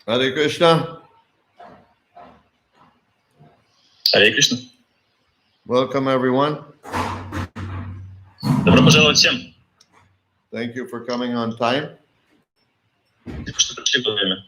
Hare Krishna. Hare Krishna. Welcome, everyone. Добро пожаловать всем. Thank you for coming on time. Спасибо, что пришли в время.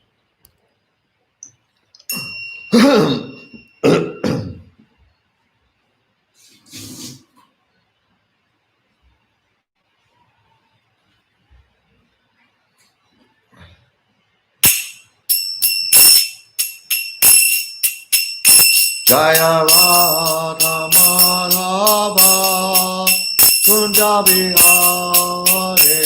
Jaya Radha Madhava Kunja Bihare.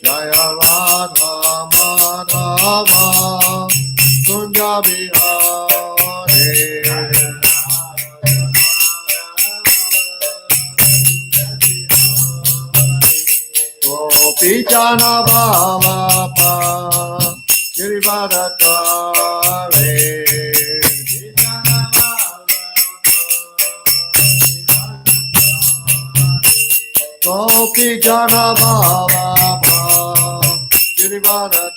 Jaya Radha Madhava Kunja Bihare. Gopichana Bhava Girivaratare. Gopichana Bhava Girivaratare.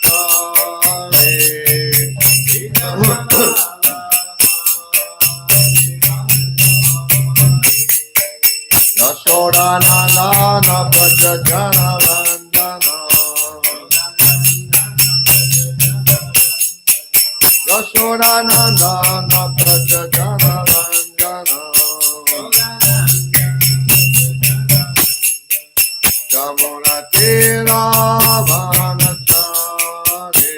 Yashoda Nandana Prajajana Vandana. Yashoda Nandana Prajajana Vandana. Jamuna Tira Vanachare.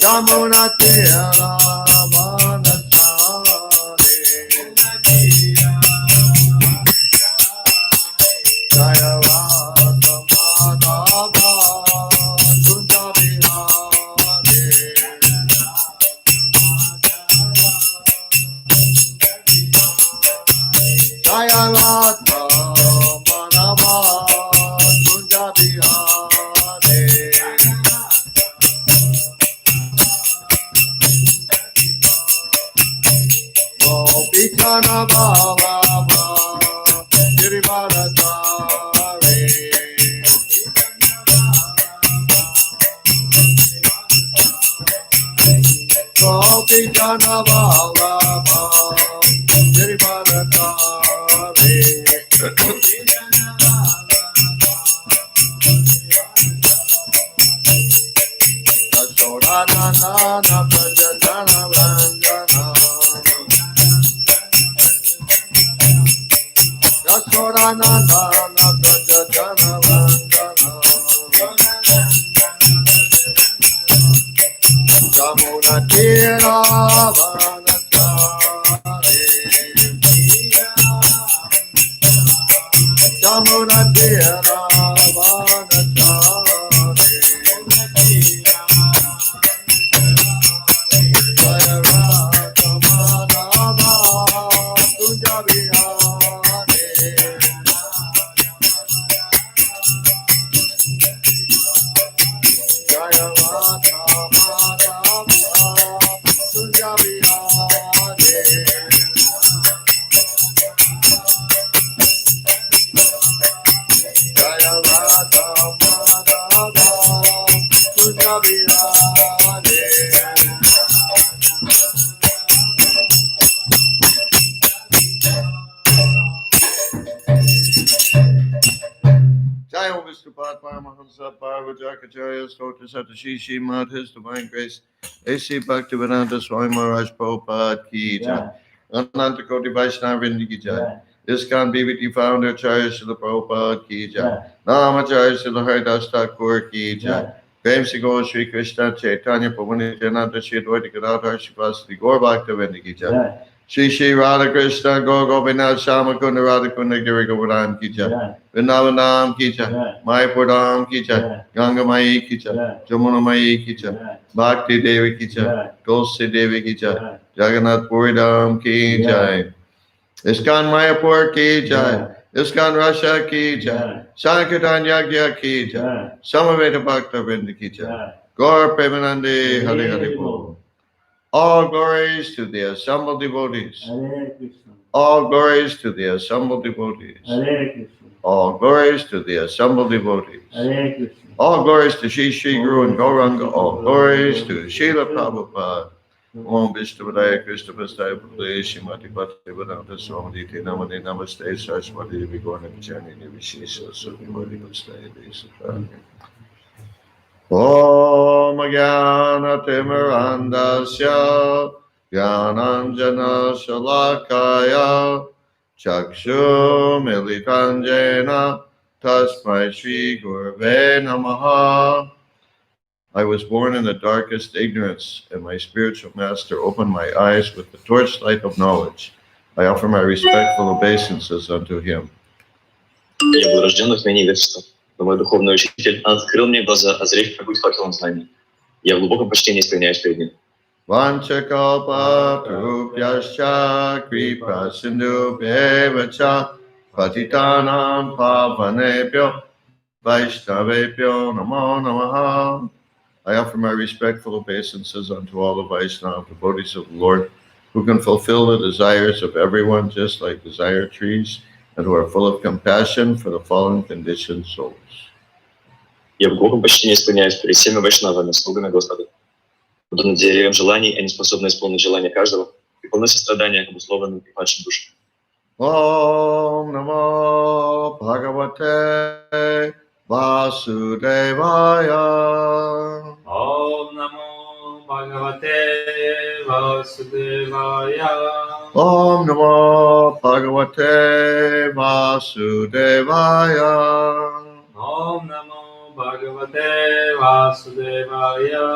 Jamuna Tira Vanachare. Jaya Radha Madhava Kunja Bihare. Jaya Radha Madhava Kunja Bihare. Gopichana Bhava Girivaratare. Gopichana Bhava Girivaratare. Yashoda Nandana Prajajana Vandana. Yashoda Nandana Prajajana Vandana. Jamuna Tira Vanachare. Jamuna Tira Vanachare. Jaya Radha Madhava Kunja Bihare. Jaya Radha Madhava Kunja Bihare. Jaya Radha Madhava Kunja Bihare. Jai Ho Vishnupada Paramahamsa Parvajakacharya Stotra Satashishi Mad His Divine Grace A.C. Bhaktivedanta Swami Maharaj Prabhupada Ki Jai. Ananta Koti Vaishnava Vrinda Ki Jai. ISKCON BBT Founder Acharya Srila Prabhupada Ki Jai. Namacharya Srila Haridas Thakur Ki Jai. Prem Se Gaur Shri Krishna Chaitanya Prabhu Nityananda Shri Advaita Gadadhar Shivasati Gaur Bhakta Ki Jai. Shri Shri Radha Krishna Gaur Gopinath Shama Kunda Radha Kunda Giri Govardhan Ki Jai. Vrindavanam Ki Jai. Mayapur Dham Ki Jai. Ganga Mai Ki Jai. Jamuna Mai Ki Jai. Bhakti Devi Ki Jai. Tulsi Devi Ki Jai. Jagannath Puri Dham Ki Jai. ISKCON Mayapur Ki Jai. ISKCON Russia Ki Jai. Sankirtan Yagya Ki Jai. Samaveta Bhakta Vrinda Ki Jai. Gaur Premanande Hari Hari Bol. All glories to the assembled devotees. All glories to the assembled devotees. All glories to the assembled devotees. All glories to Shri Shri Guru and Gauranga. All glories to Srila Prabhupada. Om Vishnu Padaya Krishna Pastaya Pudaya Shrimati Bhaktivedanta Swami Te Namane Namaste Saraswati Devi Gaurana Vijayani Devi Shisa Sudhimati Pastaya Desakaya. Om Jnana Timirandasya Jnananjana Shalakaya Chakshu Militanjena Tasmai Shri Gurave Namaha. I was born in the darkest ignorance, and my spiritual master opened my eyes with the torchlight of knowledge. I offer my respectful obeisances unto him. Я был рожден в невежестве, но мой духовный учитель открыл мне глаза, озарив путь факелом знаний. Я в глубоком почтении склоняюсь перед ним. Vanchakalpatarupyascha kripa sindhubheva patitanam pavanebhyo vaishnavebhyo namo namaha. I offer my respectful obeisances unto all the Vaishnava devotees of the Lord, who can fulfill the desires of everyone just like desire trees, and who are full of compassion for the fallen conditioned souls. Я в глубоком почтении склоняюсь перед всеми вайшнавами, слугами Господа. Подобно деревьям желаний, они способны исполнить желания каждого и полны сострадания к обусловленным и падшим душам. Om Namo Bhagavate Vasudevaya. Om Namo Bhagavate Vasudevaya. Om Namo Bhagavate Vasudevaya. Om Namo Bhagavate Vasudevaya.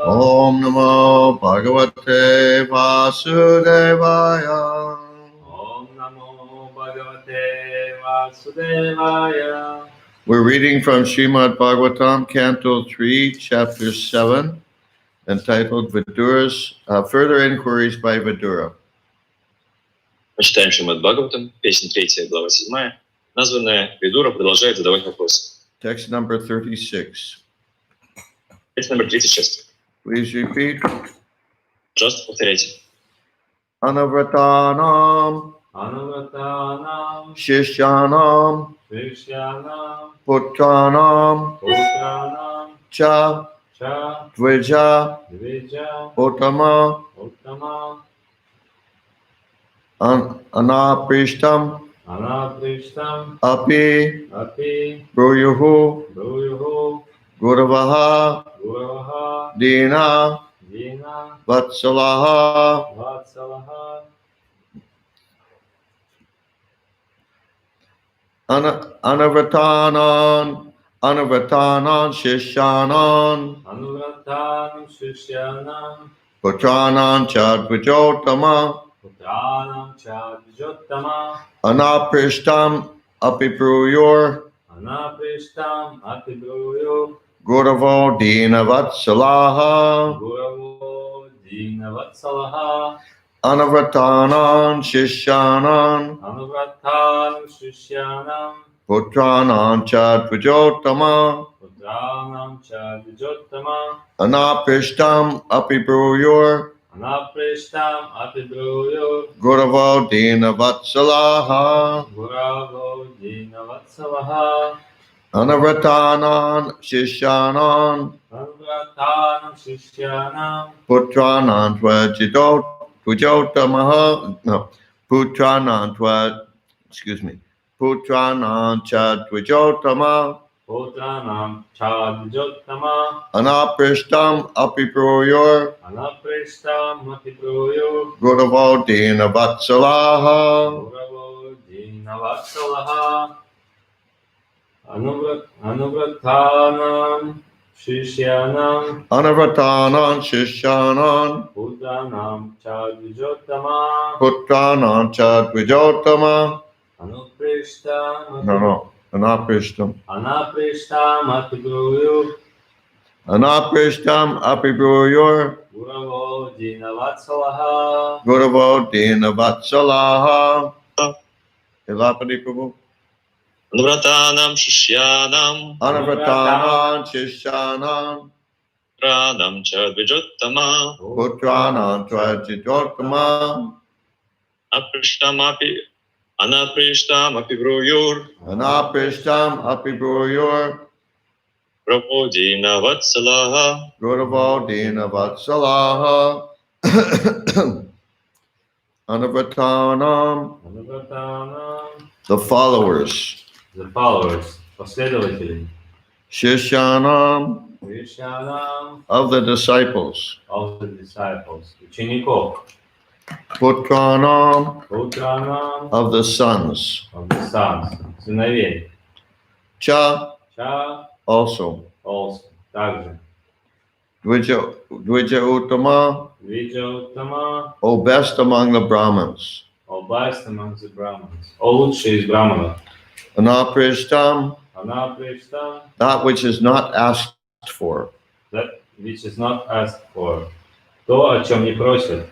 Om Namo Bhagavate Vasudevaya. Om Namo Bhagavate Vasudevaya. We're reading from Srimad Bhagavatam, Canto 3, Chapter 7, entitled Vidura's Further Inquiries by Vidura. Мы читаем Шримад Бхагаватам, песня 3, глава 7, названная «Видура продолжает задавать вопросы». Text number 36. Текст номер 36. Please repeat. Пожалуйста, повторяйте. Anavratanam Anavatanam Shishyanam Vishyanam Putranam Putranam Cha Cha Dvija Dvija Uttama Uttama Anaprishtam Anaprishtam Api Api Bruyuhu Bruyuhu Guravaha Guravaha Dina Dina Vatsalaha Vatsalaha Anavatanan Shishyanan Anuvratanam Shishyanam Putranan Chadvijotama Putranam Chadvijottama Anaprishtam Apibruyur Anaprishtam Atibruyo Guravo Dina Vatsalaha Guravo Dinavatsalaha Anavatanan Shishyanan Anuvratanam Shishyanam Putranan Chadvijotama Putranam Chadvijottama Anaprishtam Apibruyur Anaprishtam Atibruyo Guravo Dina Vatsalaha Guravo Dinavatsalaha Anavatanan Shishyanan Anuvratanam Shishyanam Putranan Putranan Chadvijotama Putranam Chadvijottama Anaprishtam Apibruyur Anaprishtam Atibruyo Guravo Dina Vatsalaha Guravo Dinavatsalaha Anuvratanam Shishyanam Anavatanan Shishyanan Putranam Chadvijottama Putranan Chadvijotama. Anuprishtam No, Anaprishtam. Anaprishtam Atibruyu Anaprishtam Apibruyor Guravo Dinavatsalaha Guravo Dinavatsalaha. Elapati Prabhu. Anuvratanam Shishyanam Anavatanan Shishyanan Pranam Chadvijottama Putranan Chadvijotama. Anaprishtam api bruyur Anaprishtam Apibruyor Prabodina Vatsalaha. Guravo Dinavatsalaha. Anavatanam, Anuvratanam the followers. the followers, последователи, Shishyanam, Vishyanam of the disciples. of the disciples, учеников, Putranam, Putranam of the sons. of the sons, сыновей, Cha, Cha also. also, также, Dvija Uttama, Vijautama, O best among the Brahmins. O best among the Brahmins, O лучший из Брахманов, Anaprishtam, Anaprishtam, that which is not asked for. that which is not asked for, то, о чем не просят,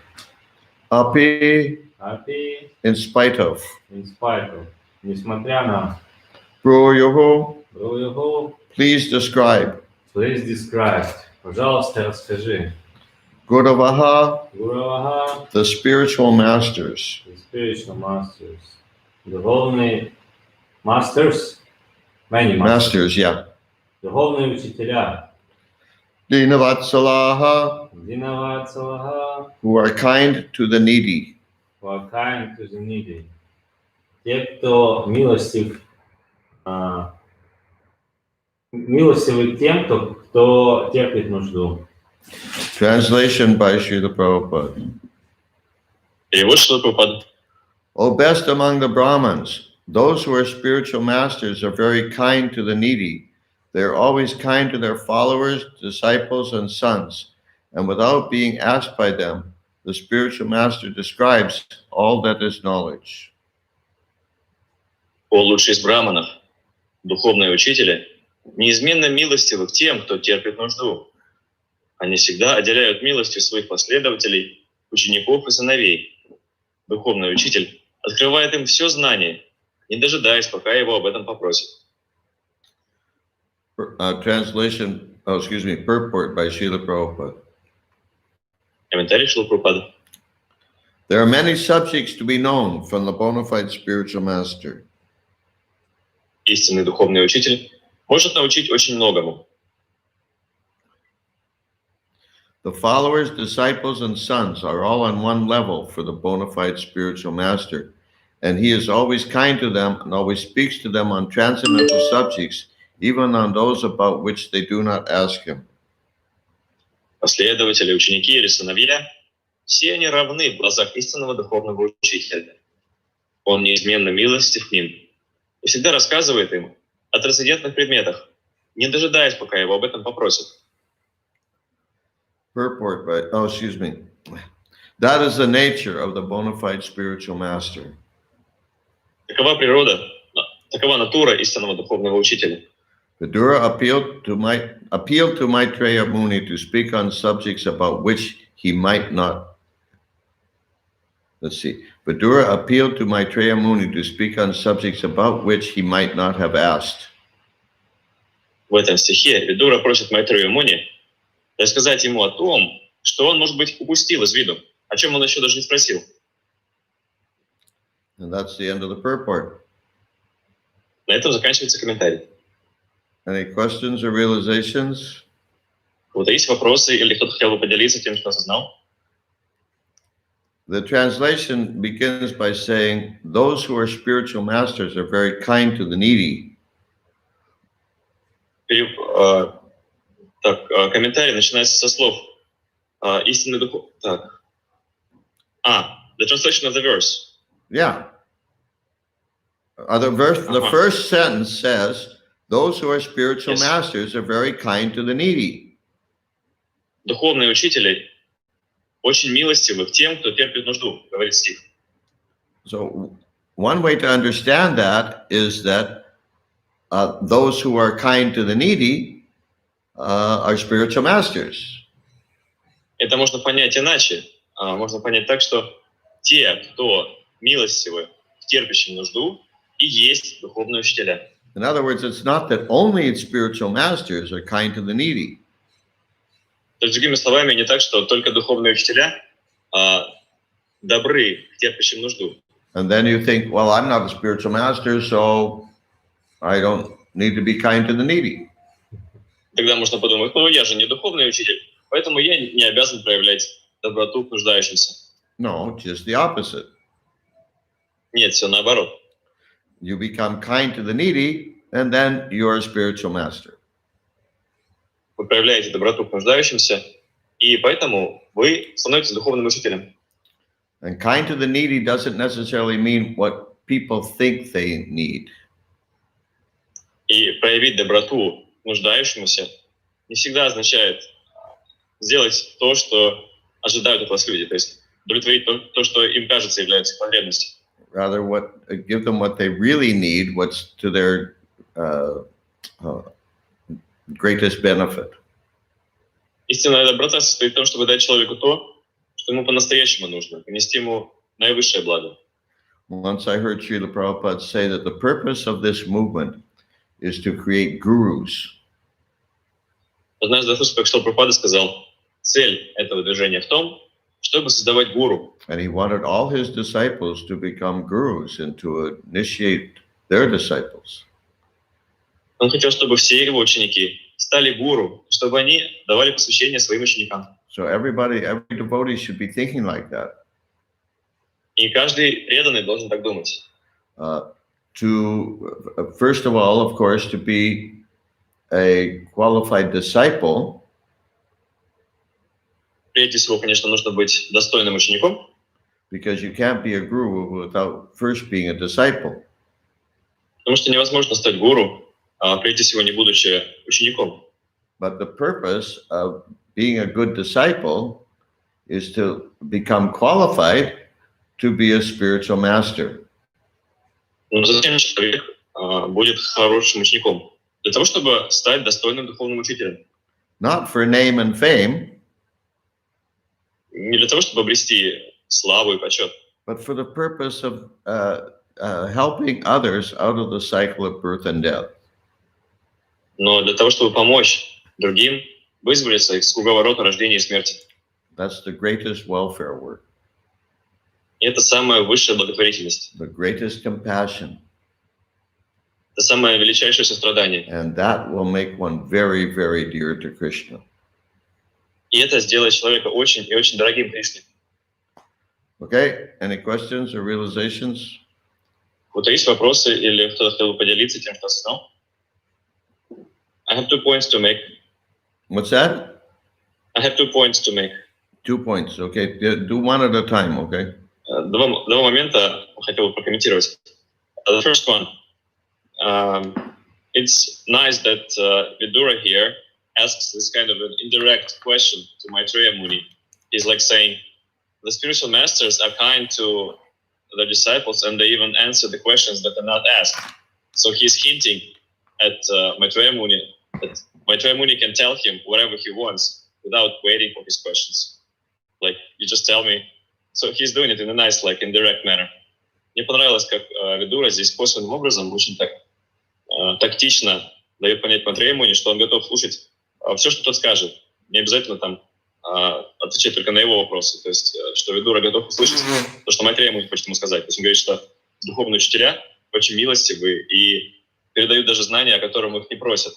Api, Api, in spite of. in spite of, несмотря на, Bruyuhu, Бруюху, please describe. please describe, пожалуйста, расскажи, Guravaha, Гураваха, the spiritual masters. the spiritual masters, духовные masters, many masters, Masters, yeah. духовные учителя, Dinavatsalaha, Динаватсалаха, who are kind to the needy. who are kind to the needy, те, кто милостив, милостивы к тем, кто терпит нужду. Translation by Srila Prabhupada. Перевод Шрила Прабхупады. O best among the Brahmins, those who are spiritual masters are very kind to the needy. They are always kind to their followers, disciples, and sons. And without being asked by them, the spiritual master describes all that is knowledge. О лучший из браманов, духовные учители, неизменно милостивы к тем, кто терпит нужду. Они всегда отделяют милостью своих последователей, учеников и сыновей. Духовный учитель открывает им все знание, не дожидаясь, пока его об этом попросят. Purport by Srila Prabhupada. Комментарий Шрилы Прабхупады. There are many subjects to be known from the bona fide spiritual master. Истинный духовный учитель может научить очень многому. The followers, disciples, and sons are all on one level for the bona fide spiritual master, and he is always kind to them and always speaks to them on transcendental subjects, even on those about which they do not ask him. Последователи, ученики или сыновья, все они равны в глазах истинного духовного учителя. Он неизменно милостив к ним и всегда рассказывает им о трансцендентных предметах, не дожидаясь, пока его об этом попросят. Purport by, that is the nature of the bona fide spiritual master. Такова природа, такова натура истинного духовного учителя. Vidura appealed to Maitreya Muni to speak on subjects about which he might not. Vidura appealed to Maitreya Muni to speak on subjects about which he might not have asked. В этом стихе Видура просит Майтрею Муни рассказать ему о том, что он, может быть, упустил из виду, о чем он еще даже не спросил. And that's the end of the purport. На этом заканчивается комментарий. Any questions or realizations? У кого-то есть вопросы или кто-то хотел бы поделиться тем, что осознал? The translation begins by saying, those who are spiritual masters are very kind to the needy. Комментарий начинается со слов истинный дух. Так. The translation of the verse. Yeah. The first sentence says, Those who are spiritual Yes. masters are very kind to the needy. Духовные учители очень милостивы к тем, кто терпит нужду, говорит стих. So one way to understand that is that those who are kind to the needy are spiritual masters. Это можно понять иначе. Можно понять так, что те, кто милостивы к терпящим нужду, и есть духовные учителя. In other words, it's not that only spiritual masters are kind to the needy. То есть, другими словами, не так, что только духовные учителя добры к терпящим нужду. And then you think, well, I'm not a spiritual master, so I don't need to be kind to the needy. Тогда можно подумать, ну, я же не духовный учитель, поэтому я не обязан проявлять доброту к нуждающимся. No, just the opposite. Нет, все наоборот. You become kind to the needy, and then you're a spiritual master. Вы проявляете доброту к нуждающимся, и поэтому вы становитесь духовным учителем. And kind to the needy doesn't necessarily mean what people think they need. И проявить доброту к нуждающемуся не всегда означает сделать то, что ожидают от вас люди, то есть удовлетворить то, что им кажется является их потребностью. Rather, give them what they really need, what's to their greatest benefit. Истинная доброта состоит в том, чтобы дать человеку то, что ему по-настоящему нужно, принести ему наивысшее благо. Once I heard Srila Prabhupada say that the purpose of this movement is to create gurus. Однажды я слышал, как Шрила Прабхупада сказал, цель этого движения в том, чтобы создавать гуру. And he wanted all his disciples to become gurus and to initiate their disciples. Он хотел, чтобы все его ученики стали гуру, чтобы они давали посвящение своим ученикам. So every devotee should be thinking like that. И каждый преданный должен так думать. First of all, of course, to be a qualified disciple. Прежде всего, конечно, нужно быть достойным учеником. Because you can't be a guru without first being a disciple. Потому что невозможно стать гуру, прежде всего не будучи учеником. But the purpose of being a good disciple is to become qualified to be a spiritual master. Но затем человек будет хорошим учеником для того, чтобы стать достойным духовным учителем. Not for name and fame. Не для того, чтобы обрести славу и почет. But for the purpose of helping others out of the cycle of birth and death. Но для того, чтобы помочь другим вызволиться из круговорота рождения и смерти. That's the greatest welfare work. И это самая высшая благотворительность. The greatest compassion. Это самое величайшее сострадание. And that will make one very, very dear to Krishna. И это сделает человека очень и очень дорогим Кришне. Okay, any questions or realizations? Вот есть вопросы или кто-то хотел бы поделиться тем, что осознал? I have 2 points to make. What's that? I have 2 points to make. 2 points, okay. Do one at a time, okay? Два момента хотел бы прокомментировать. The first one, it's nice that Vidura here asks this kind of an indirect question to Maitreya Muni. He's like saying, the spiritual masters are kind to their disciples and they even answer the questions that are not asked. So he's hinting at Maitreya Muni that Maitreya Muni can tell him whatever he wants without waiting for his questions. Like, you just tell me. So he's doing it in a nice, like, indirect manner. Мне понравилось, как Видура здесь косвенным образом очень так тактично дает понять Маитрея Муни, что он готов слушать все, что тот скажет. Не обязательно там отвечать только на его вопросы. То есть, что Видура готов услышать то, что Маитрея Муни хочет ему сказать. То есть он говорит, что духовные учителя очень милостивы и передают даже знания, о которых их не просят.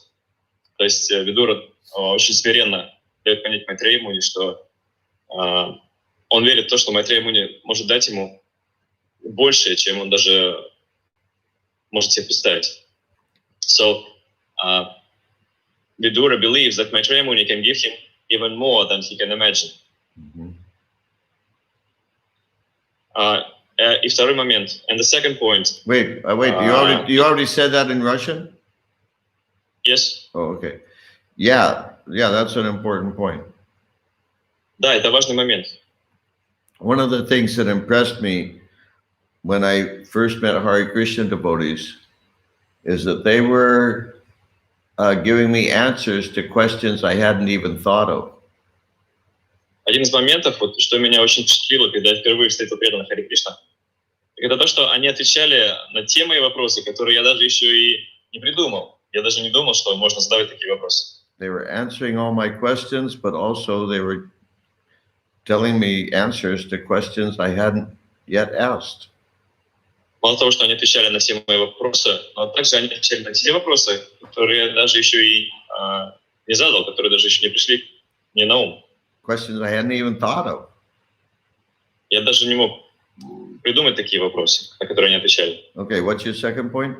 То есть Видура очень смиренно дает понять Маитрея Муни, что он верит в то, что Маитрея Муни может дать ему больше, чем он даже может себе представить. So, Vidura believes that Maitreya Muni can give him even more than he can imagine. И второй момент. And the second point. Wait. You already said that in Russian? Yes? Oh, okay. Yeah, that's an important point. Да, это важный момент. One of the things that impressed me when I first met Hare Krishna devotees is that they were giving me answers to questions I hadn't even thought of. Один из моментов, вот, что меня очень впечатлило, когда я впервые встретил преданных Харе Кришна, это то, что они отвечали на те мои вопросы, которые я даже еще и не придумал. Я даже не думал, что можно задавать такие вопросы. They were answering all my questions, but also they were telling me answers to questions I hadn't yet asked. Мало того, что они отвечали на все мои вопросы, но также они отвечали на те вопросы, которые я даже еще и не задал, которые даже еще не пришли мне на ум. Questions I hadn't even thought of. Я даже не мог придумать такие вопросы, на которые они отвечали. Okay, what's your second point?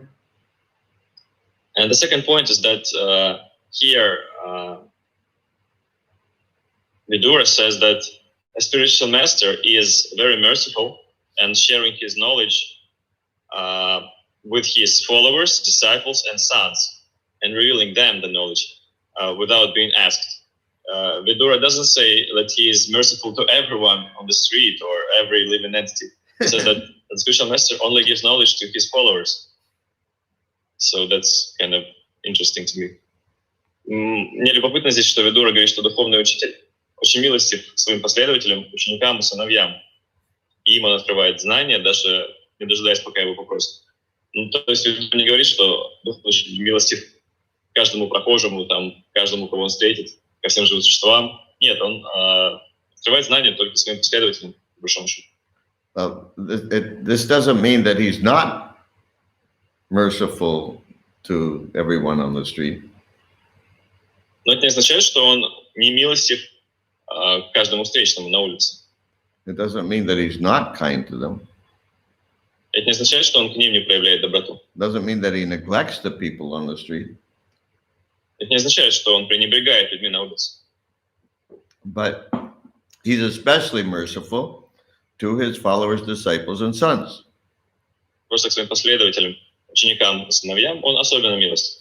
And the second point is that here Vidura says that a spiritual master is very merciful and sharing his knowledge with his followers, disciples, and sons, and revealing them the knowledge without being asked. Vidura doesn't say that he is merciful to everyone on the street or every living entity. He says that the spiritual master only gives knowledge to his followers. So that's kind of interesting to me. Мне любопытно здесь, что Видура говорит, что духовный учитель очень милостив своим последователям, ученикам и сыновьям. И им он открывает знания, даже не дожидаясь, пока его попросят. Ну, то есть Видура не говорит, что духовный учитель милостив каждому прохожему, там, каждому, кого он встретит, ко всем живым существам. Нет, он открывает знания только своим последователям, по большому счету. This doesn't mean that he's not merciful to everyone on the street. Но это не означает, что он не милостив к каждому встречному на улице. It doesn't mean that he's not kind to them. Это не означает, что он к ним не проявляет доброту. It doesn't mean that he neglects the people on the street. Это не означает, что он пренебрегает людьми на улице. But he's especially merciful to his followers, disciples, and sons. Просто к своим последователям, ученикам и сыновьям он особенно милостив.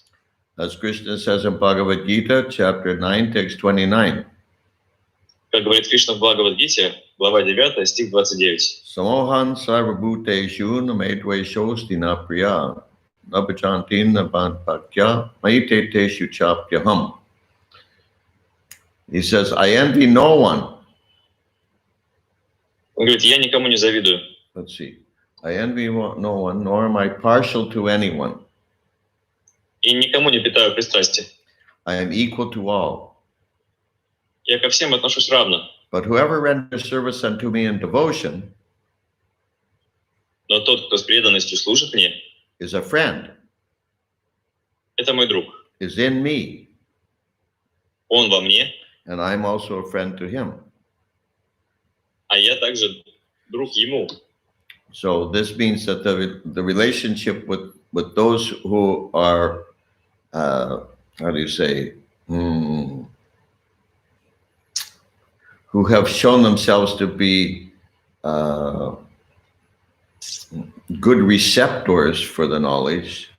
As Krishna says in Bhagavad Gita, chapter 9, text 29. Как говорит Кришна в Бхагавад-гите, глава 9, стих 29. Samohan sarvabhuteshu namedveshosti na priya nabhajantin nabanpakya maiteteshu chapyaham. He says, I envy no one. Он говорит, я никому не завидую. Let's see. I envy no one, nor am I partial to anyone. И никому не питаю пристрастия. I am equal to all. Я ко всем отношусь равно. But whoever renders service unto me in devotion Но тот, кто с преданностью служит мне, is a friend, это мой друг. is in me, Он во мне, and I'm also a friend to him. а я также друг ему. So this means that the relationship with those who are, how do you say, who have shown themselves to be good receptors for the knowledge,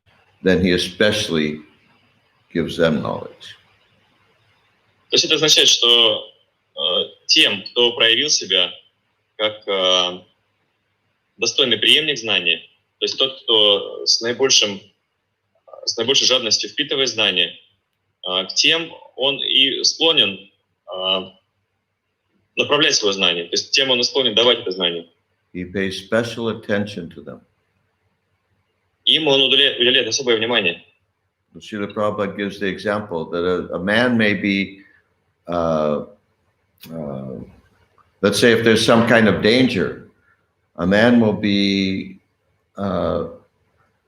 then he especially gives them knowledge. То есть это означает, что тем, кто проявил себя как достойный преемник знания, то есть тот, кто с наибольшей жадностью впитывает знания, к тем он и склонен направлять свое знание, то есть тем он и склонен давать это знание. He pays special attention to them. Им он уделяет особое внимание. Srila Prabhupada gives the example that a man may be, let's say if there's some kind of danger, a man will be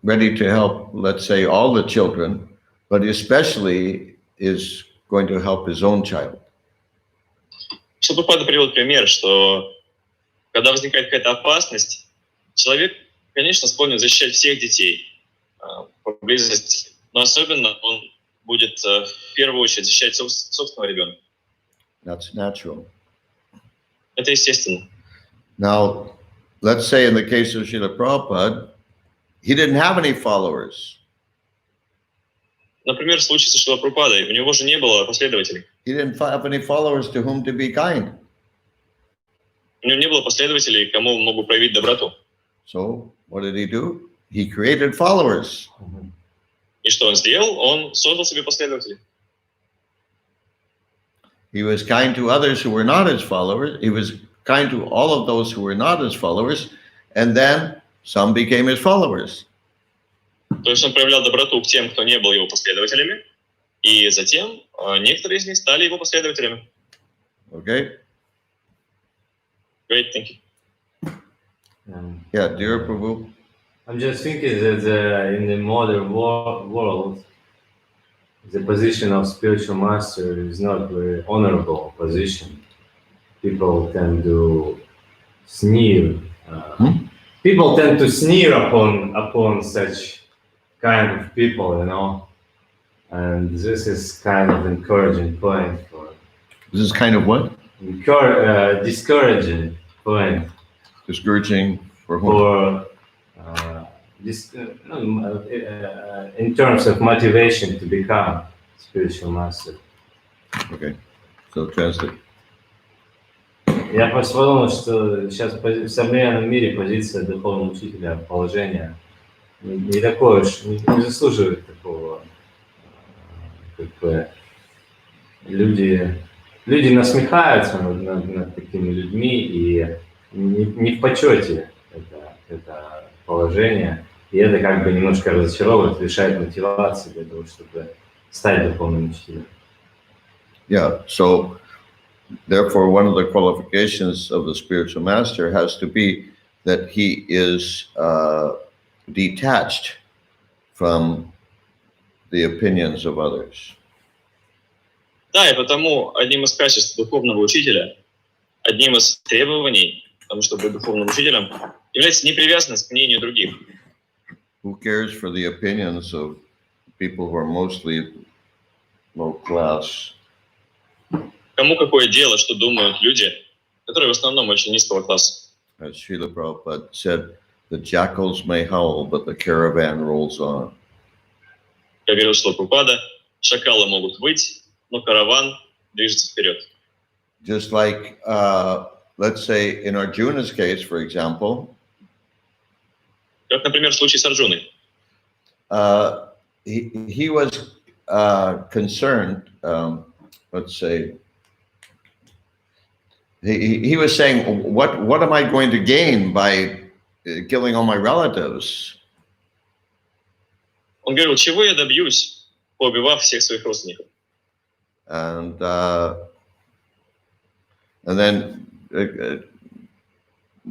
ready to help, let's say, all the children, but especially is going to help his own child. Прабхупада приводит пример, что когда возникает какая-то опасность, человек, конечно, склонен защищать всех детей поблизости, но особенно он будет в первую очередь защищать собственного ребенка. That's natural. Это естественно. Now, let's say in the case of Srila Prabhupada, he didn't have any followers. Например, в случае со Шрилой Прабхупадой, у него же не было последователей. He didn't have any followers to whom to be kind. У него не было последователей, кому он мог бы проявить доброту. So what did he do? He created followers. И что он сделал? Он создал себе последователей. He was kind to others who were not his followers. He was kind to all of those who were not his followers. And then some became his followers. То есть он проявлял доброту к тем, кто не был его последователями, и затем некоторые из них стали его последователями. Okay? Great, thank you. Yeah, dear Prabhu. I'm just thinking that in the modern world, the position of spiritual master is not a very honorable position. People tend to sneer. People tend to sneer upon such kind of people, you know. And this is kind of encouraging point for. This is kind of what? Discouraging point. Discouraging for whom? For in terms of motivation to become spiritual master. Okay. So translate. Я просто подумал, что сейчас в современном мире позиция духовного учителя, положение не такое уж, не заслуживает такого, как бы, люди насмехаются над такими людьми, и не в почете это положение, и это как бы немножко разочаровывает, лишает мотивации для того, чтобы стать духовным учителем. Yeah, so therefore one of the qualifications of the spiritual master has to be that he is detached from the opinions of others. Да, и потому одним из качеств духовного учителя, одним из требований, потому что быть духовным учителем, является непривязанность к мнению других. Who cares for the opinions of people who are mostly low class? Кому какое дело, что думают люди, которые в основном очень низкого класса? As Srila Prabhupada said, the jackals may howl, but the caravan rolls on. Как говорил Шрила Прабхупада, шакалы могут выть, но караван движется вперед. Just like, let's say, in Arjuna's case, for example, Как, например, в случае с Арджуной. he was concerned, let's say, he was saying, what am I going to gain by killing all my relatives? Он говорил, чего я добьюсь, поубивав всех своих родственников? And then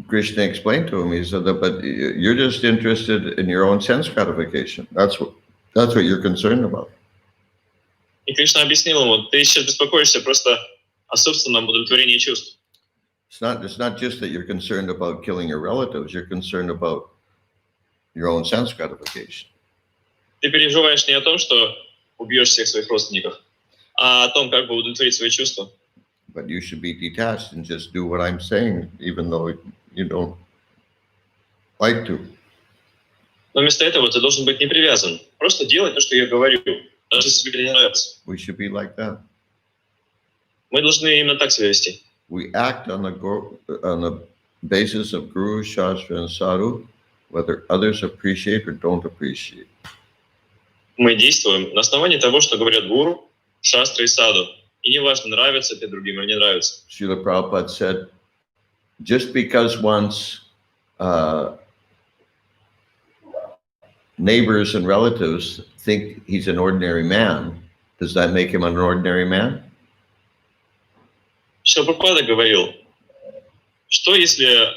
Krishna explained to him, he said, but you're just interested in your own sense gratification. That's what you're concerned about. И Кришна объяснил ему, ты сейчас беспокоишься просто о собственном удовлетворении чувств. It's not just that you're concerned about killing your relatives, you're concerned about your own sense gratification. Ты переживаешь не о том, что убьешь всех своих родственников, а о том, как бы удовлетворить свои чувства. But you should be detached and just do what I'm saying, even though you don't like to. Но вместо этого ты должен быть не привязан. Просто делать то, что я говорю, даже если тебе не нравится. We should be like that. Мы должны именно так себя вести. We act on the basis of Guru, Shastra, and Sadhu, whether others appreciate or don't appreciate. Мы действуем на основании того, что говорят гуру, шастры и саду. И неважно, нравится это другим или не нравится. Srila Prabhupada said, just because one's neighbors and relatives think he's an ordinary man, does that make him an ordinary man? Шрила Прабхупада говорил, что если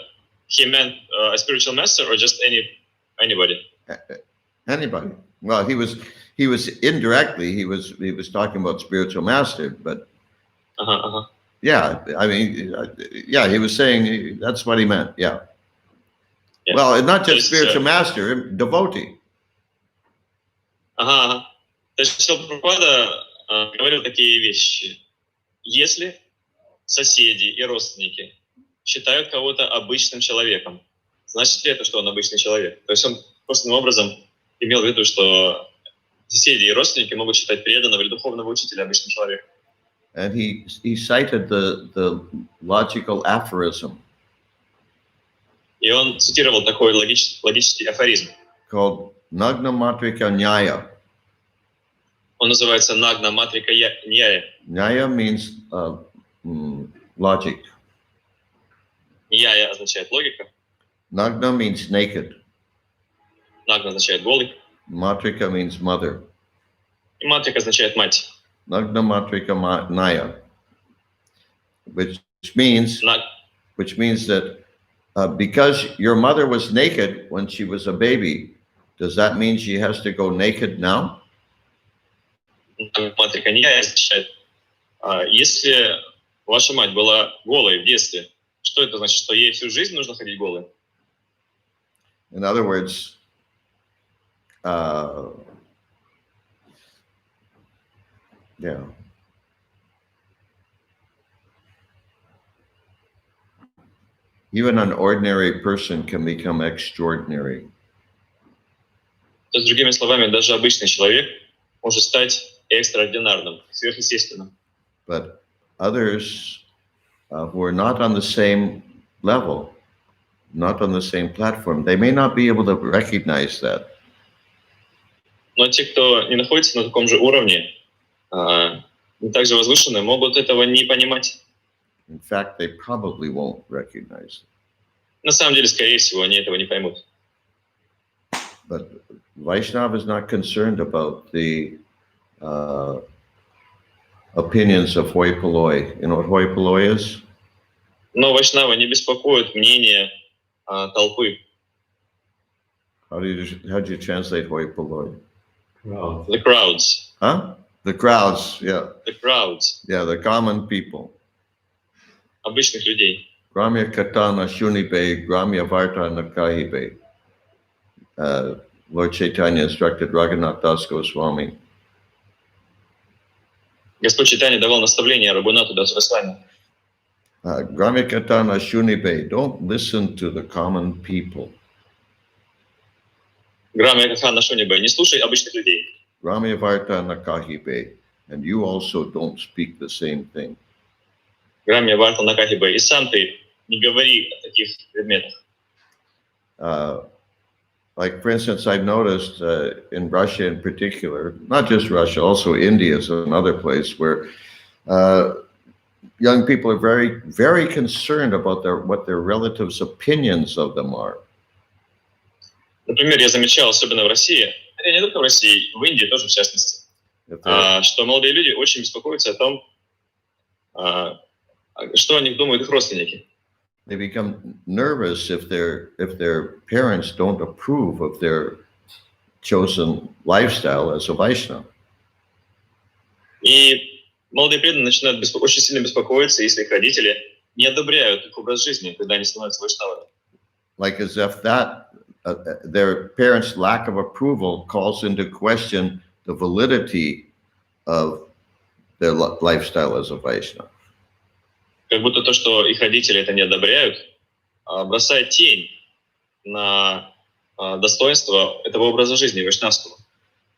he meant a spiritual master or just anybody? Anybody. Well, he was indirectly, he was talking about spiritual master, but yeah, I mean, yeah, he was saying that's what he meant. Yeah. Well, not just spiritual master, devotee. То есть Шрила Прабхупада говорил такие вещи. Если соседи и родственники считают кого-то обычным человеком, значит ли это, что он обычный человек? То есть он простым образом имел в виду, что соседи и родственники могут считать преданного или духовного учителя обычным человеком. And he cited the logical aphorism И он цитировал такой логический афоризм. called Nagna Matrika Nyaya. Он называется Нагна Матрика Ньяя. Nyaya means logic. Ньяя означает логика. Nagna means naked. Нагна означает голый. Matrika means mother. И Матрика означает мать. Nagna Matrika Naya, which means that because your mother was naked when she was a baby, does that mean she has to go naked now? Матрика Ньяя означает, если ваша мать была голой в детстве, что это значит, что ей всю жизнь нужно ходить голой? In other words, yeah. Even an ordinary person can become extraordinary. То есть, другими словами, даже обычный человек может стать экстраординарным, сверхъестественным. But others who are not on the same level, not on the same platform, they may not be able to recognize that. Но те, кто не находится на таком же уровне, не так же возвышенные, могут этого не понимать. In fact, they probably won't recognize it. На самом деле, скорее всего, они этого не поймут. But Vaishnava is not concerned about the opinions of hoi polloi. You know what hoi polloi is? Но вайшнава не беспокоит мнение толпы. How do you translate hoi polloi? Wow. The crowds. Huh? The crowds, yeah. The crowds. Yeah, the common people. Обычных людей. Gramya Katana Shunibe, Gramya Varta Nakahibe. Lord Chaitanya instructed Raghunath Das Goswami. Господь Чайтанья давал наставление Рагунату Дас Госвами. Gramya Katana Shunibe, don't listen to the common people. Грамя Катхана Шунибе, не слушай обычных людей. Gramya Varta Nakahibe, and you also don't speak the same thing. Грамя Варта Накахибе, и сам ты не говори о таких предметах. Like, for instance, I've noticed in Russia in particular, not just Russia, also India is another place where young people are very, very concerned about what their relatives' opinions of them are. Например, я замечал, особенно в России, хотя не только в России, в Индии тоже в частности, что молодые люди очень беспокоятся о том, что о них думают их родственники. They become nervous if their parents don't approve of their chosen lifestyle as a Vaishnava. И молодые преданные начинают очень сильно беспокоиться, если их родители не одобряют их образ жизни, когда они становятся вайшнавами. Like as if their parents' lack of approval calls into question the validity of their lifestyle as a Vaishnava. Как будто то, что их родители это не одобряют, бросает тень на достоинство этого образа жизни вайшнавского.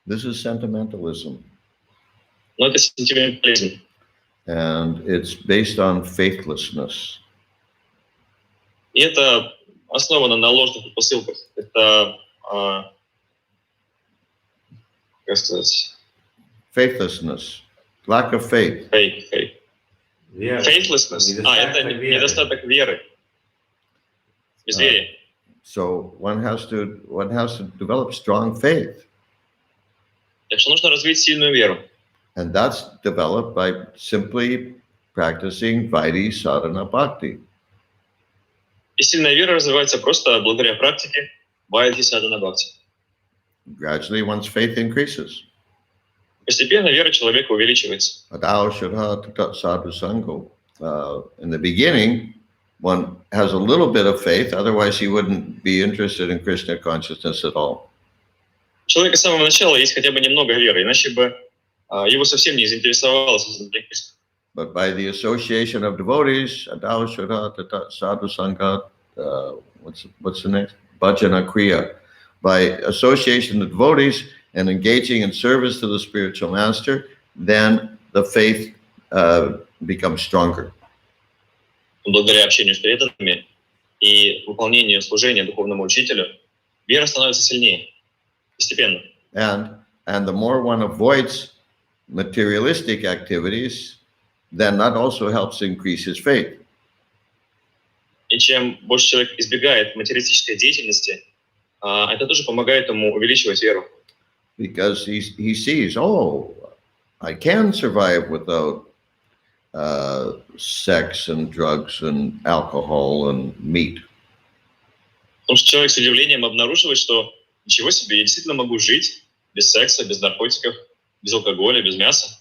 This is sentimentalism. Но это сентиментализм. And it's based on faithlessness. И это основано на ложных предпосылках. Это, как сказать? Faithlessness. Lack of faith. Fake. Вера. Faithlessness. Это недостаток веры. Безверие. So one has to develop strong faith. Так что нужно развить сильную веру. And that's developed by simply practicing Vaidhi Sadhana Bhakti. И сильная вера развивается просто благодаря практике Вайдхи Садхана Бхакти. Gradually one's faith increases. Постепенно вера человека увеличивается. In the beginning, one has a little bit of faith, otherwise he wouldn't be interested in Krishna consciousness at all. У человека с самого начала есть хотя бы немного веры, иначе бы его совсем не заинтересовало сознание Кришны. But by the association of devotees, sadhu sangat, what's the next? Bhajana kriya. By association of devotees, and engaging in service to the spiritual master, then the faith becomes stronger. Благодаря общению с преданными и выполнению служения духовному учителю, вера становится сильнее, постепенно. And the more one avoids materialistic activities, then that also helps increase his faith. И чем больше человек избегает материалистической деятельности, это тоже помогает ему увеличивать веру. Because he sees, oh, I can survive without sex and drugs and alcohol and meat. Потому что человек с удивлением обнаруживает, что ничего себе, я действительно могу жить без секса, без наркотиков, без алкоголя, без мяса.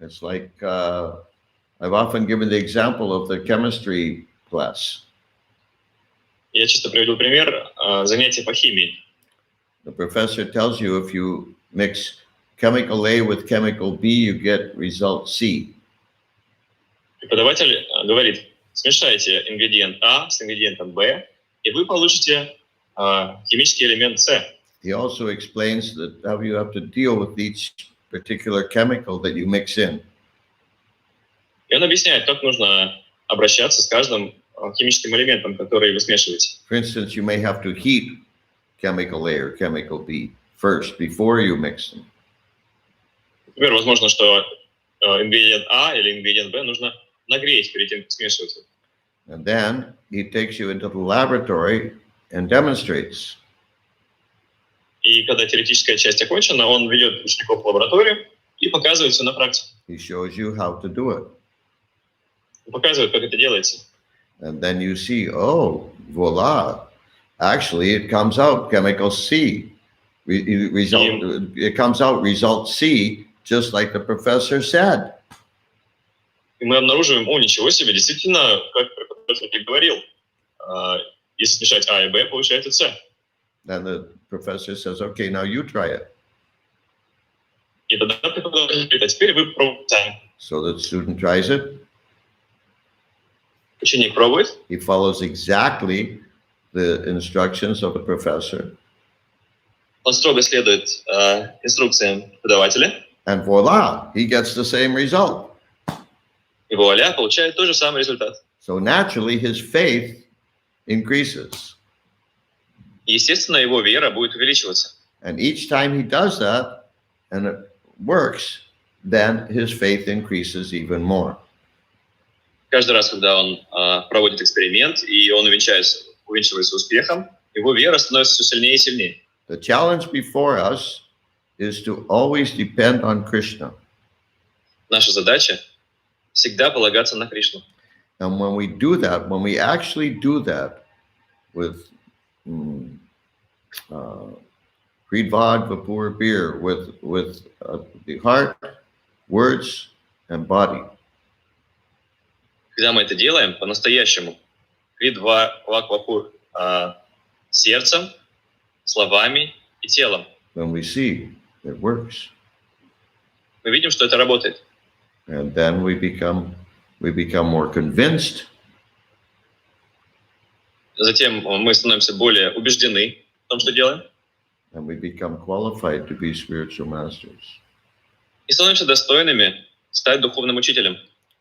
It's like I've often given the example of the chemistry class. Я часто приводил пример занятия по химии. The professor tells you if you mix chemical A with chemical B, you get result C. Преподаватель говорит, смешайте ингредиент А с ингредиентом Б, и вы получите химический элемент С. He also explains that how you have to deal with each particular chemical that you mix in. И он объясняет, как нужно обращаться с каждым химическим элементом, который вы смешиваете. For instance, you may have to heat chemical A or chemical B first before you mix them. Например, возможно, что ингредиент А или ингредиент Б нужно нагреть перед тем, как смешивать. And then he takes you into the laboratory and demonstrates. И когда теоретическая часть окончена, он ведет учеников в лабораторию и показывает все на практике. He shows you how to do it. Он показывает, как это делается. And then you see, oh, voila. Actually, it comes out chemical C. It comes out result C, just like the professor said. И мы обнаруживаем, ничего себе, действительно, как преподаватель говорил, если смешать А и Б, получается С. And the professor says, okay, now you try it. И тогда преподаватель говорит, а теперь вы пробуйте сами. So the student tries it. Ученик пробует. He follows exactly the instructions of the professor. Он строго следует инструкциям преподавателя. And voila, he gets the same result. И вуаля, получает тот же самый результат. So naturally, his faith increases. И, естественно, его вера будет увеличиваться. And each time he does that, and it works, then his faith increases even more. Каждый раз, когда он проводит эксперимент, и он увенчивается успехом, его вера становится все сильнее и сильнее. The challenge before us is to always depend on Krishna. Наша задача всегда полагаться на Кришну. And when we do that, when we actually do that with Kridvad Vapur beer, with the heart, words, and body, Когда мы это делаем по-настоящему, Кридва Ваквапур, сердцем, словами и телом, then we see it works. мы видим, что это работает. And then we become more convinced. Затем мы становимся более убеждены в том, что делаем, And we become qualified to be spiritual masters. и становимся достойными стать духовным учителем.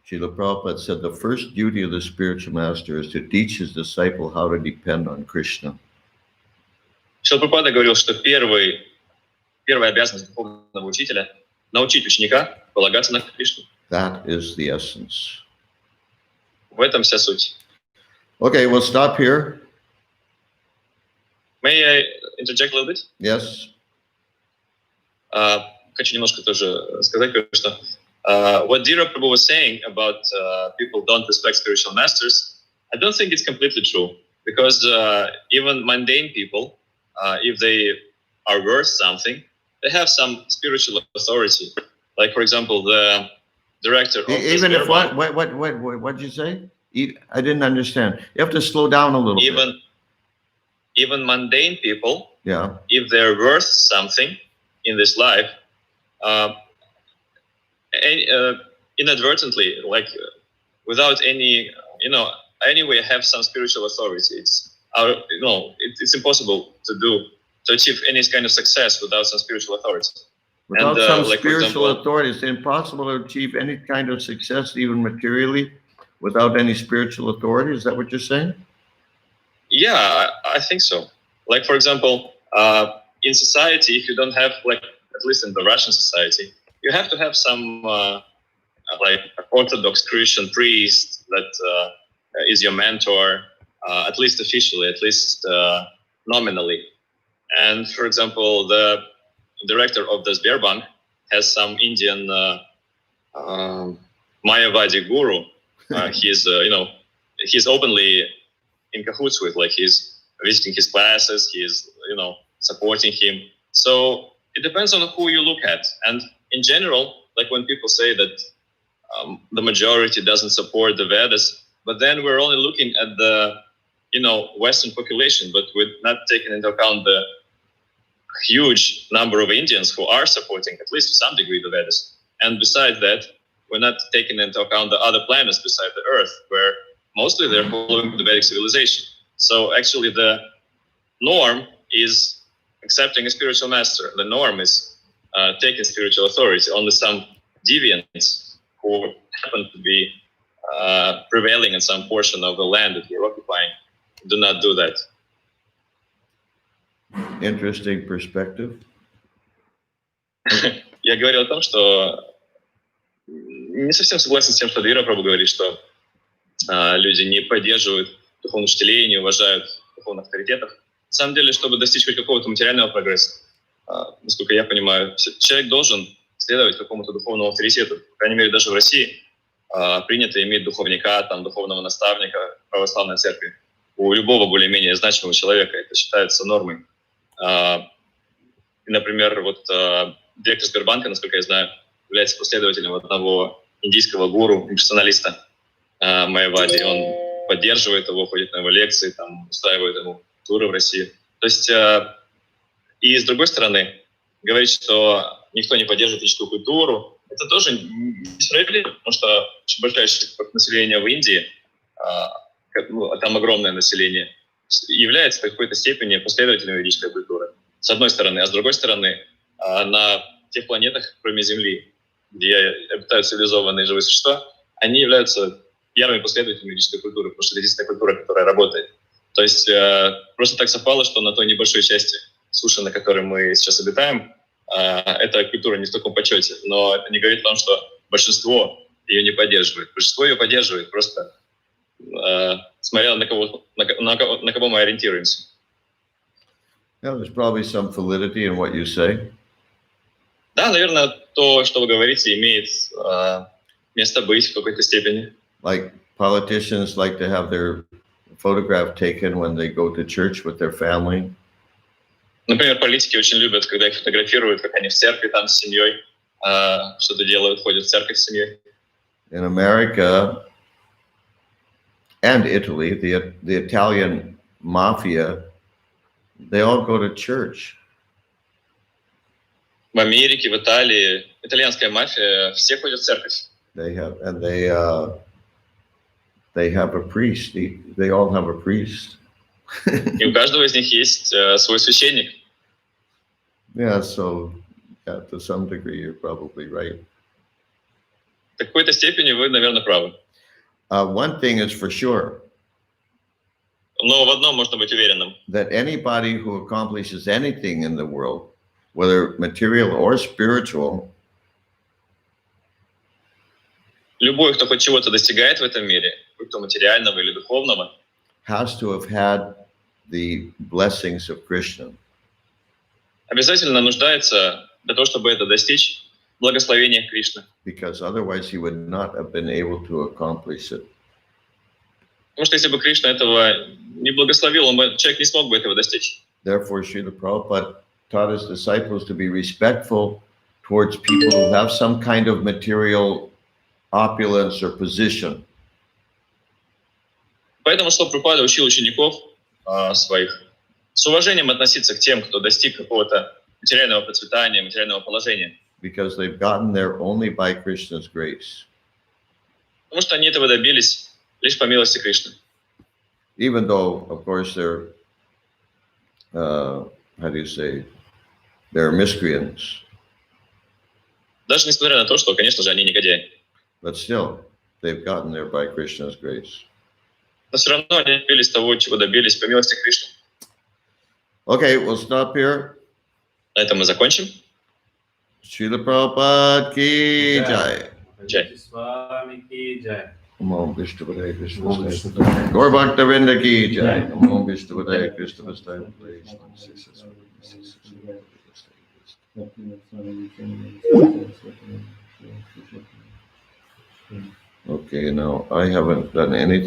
Srila Prabhupada said the first duty of the spiritual master is to teach his disciple how to depend on Krishna. Шрила Прабхупада говорил, что первая обязанность духовного учителя — научить ученика полагаться на Кришну. That is the essence. В этом вся суть. Okay, we'll stop here. May I interject a little bit? Yes. Хочу немножко тоже сказать, что what Dhira Prabhu was saying about people don't respect spiritual masters, I don't think it's completely true. Because even mundane people, if they are worth something, they have some spiritual authority. Like, for example, the director of Even if what did you say? I didn't understand. You have to slow down a little bit. Even mundane people, Yeah. if they're worth something in this life, inadvertently, like without any, anyway, have some spiritual authority. It's impossible to achieve any kind of success without some spiritual authority. Without And, some like, for spiritual example- authority, it's impossible to achieve any kind of success, even materially, without any spiritual authority. Is that what you're saying? Yeah, I think so. Like, for example, in society, if you don't have, like, at least in the Russian society, you have to have some like Orthodox Christian priest that is your mentor, at least officially, at least nominally. And for example, the director of the Sberbank has some Indian Mayavadi guru. He's he's openly in cahoots with, like, he's visiting his classes, he's supporting him. So it depends on who you look at. And in general, like when people say that the majority doesn't support the Vedas, but then we're only looking at the Western population, but we're not taking into account the huge number of Indians who are supporting, at least to some degree, the Vedas. And besides that, we're not taking into account the other planets beside the Earth, where mostly they're following the Vedic civilization. So actually the norm is accepting a spiritual master. The norm is taking spiritual authority. Only some deviants who happen to be prevailing in some portion of the land that we're occupying do not do that. Interesting perspective. Я говорил о том, что не совсем согласен с тем, что Вера Прабhu говорит, что люди не поддерживают духовных учителей, не уважают духовных авторитетов. На самом деле, чтобы достичь хоть какого-то материального прогресса, насколько я понимаю, человек должен следовать какому-то духовному авторитету. По крайней мере, даже в России принято иметь духовника, там, духовного наставника в православной церкви. У любого более-менее значимого человека это считается нормой. Например, вот директор Сбербанка, насколько я знаю, является последователем одного индийского гуру, имперсоналиста Майявади. Он поддерживает его, ходит на его лекции, там, устраивает ему туры в России. То есть, и с другой стороны, говорить, что никто не поддерживает этническую культуру, это тоже несправедливо, потому что очень большая часть населения в Индии, там огромное население, является в какой-то степени последователем ведической культуры. С одной стороны. А с другой стороны, на тех планетах, кроме Земли, где обитают цивилизованные живые существа, они являются ярыми последователями ведической культуры, потому что это единственная культура, которая работает. То есть просто так совпало, что на той небольшой части суши, на которой мы сейчас обитаем, эта культура не в таком почете. Но это не говорит о том, что большинство ее не поддерживает. Большинство ее поддерживает, просто смотря на кого мы ориентируемся. Yeah, there's probably some validity in what you say. Да, наверное, то, что вы говорите, имеет место быть в какой-то степени. Like politicians like to have their photograph taken when they go to church with their family. Например, политики очень любят, когда их фотографируют, как они в церкви там с семьей что-то делают, ходят в церковь с семьей. In America and Italy, the Italian mafia, they all go to church. В Америке, в Италии, итальянская мафия, все ходят в церковь. They have a priest. They all have a priest. И у каждого из них есть свой священник. Yeah, so yeah, to some degree, you're probably right. В какой-то степени вы, наверное, правы. One thing is for sure. Но в одном можно быть уверенным. That anybody who accomplishes anything in the world, whether material or spiritual, любой, кто хоть чего-то достигает в этом мире, будь то материального или духовного, has to have had the blessings of Krishna. Обязательно нуждается для того, чтобы это достичь, благословения Кришны. Because otherwise he would not have been able to accomplish it. Потому что если бы Кришна этого не благословил, человек не смог бы этого достичь. Therefore, Srila Prabhupada taught his disciples to be respectful towards people who have some kind of material opulence or position. Поэтому Шрила Прабхупада учил учеников своих с уважением относиться к тем, кто достиг какого-то материального процветания, материального положения. Because they've gotten there only by Krishna's grace. Потому что они этого добились лишь по милости Кришны. Even though, of course, they're how do you say, they're miscreants, Даже несмотря на то, что, конечно же, они негодяи. but still, they've gotten there by Krishna's grace. Но все равно они добились того, чего добились по милости Кришны. Okay, we'll stop here. На этом мы закончим. Srila Prabhupada ki jai. Jai. С вами ки джай. Namo Vishnuvade Krishna Namo Vasudevaya. Vishnuvade. Gaur Bhakta Vrinda ki jai. Jai. Namo Vishnuvade Krishna Vasudevaya. Okay, now I haven't done anything.